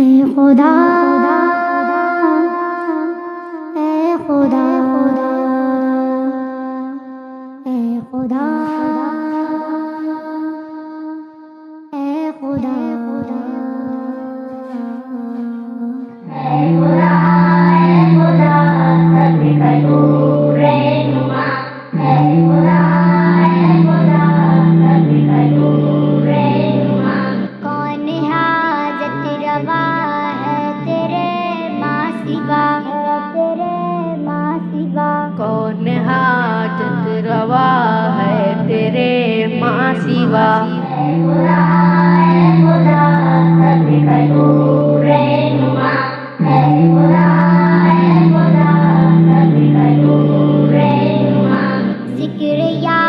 اے خدا اے خدا اے خدا اے خدا کون حاجت روا ہے تیرے ماں سوا ذکر یا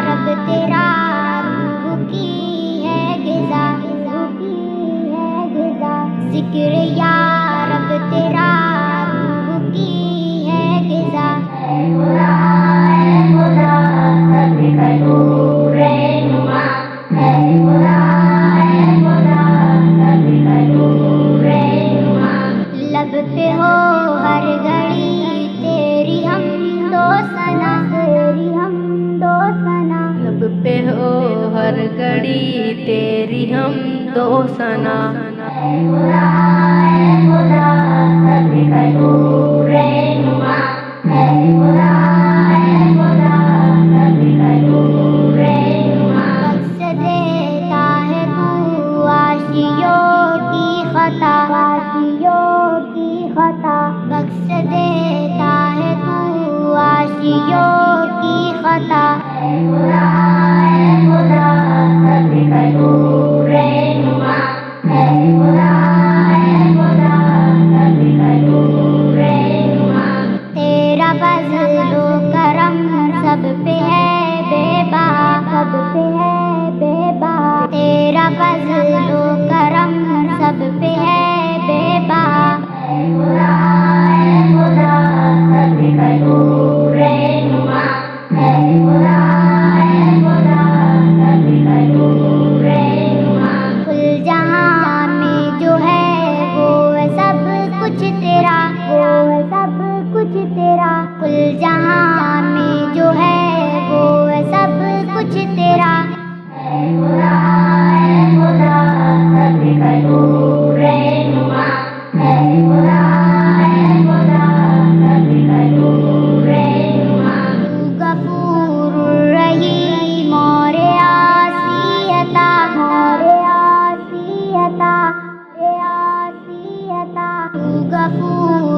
رب تیرا روح کی ہے غذا ذکر یا رب تیرا روح کی ہے غذا لب پہ ہو ہر گھڑی تیری ہم دو ثنا لب پہ ہو ہر گھڑی تیری ہم دو ثنا بخش دیتا ہے تو عاشیوں کی خطا بخش دیتا ہے تو عاشیوں کی خطا تیرا فضل و کرم سب پہ ہے بے بہا تیرا فضل و کرم سب پہ ہے بے بہا کل جہاں میں جو ہے وہ ہے سب کچھ تیرا کل جہاں میں جو ہے وہ ہے سب کچھ تیرا غفور الرحیم اور آسی عطا تو غفور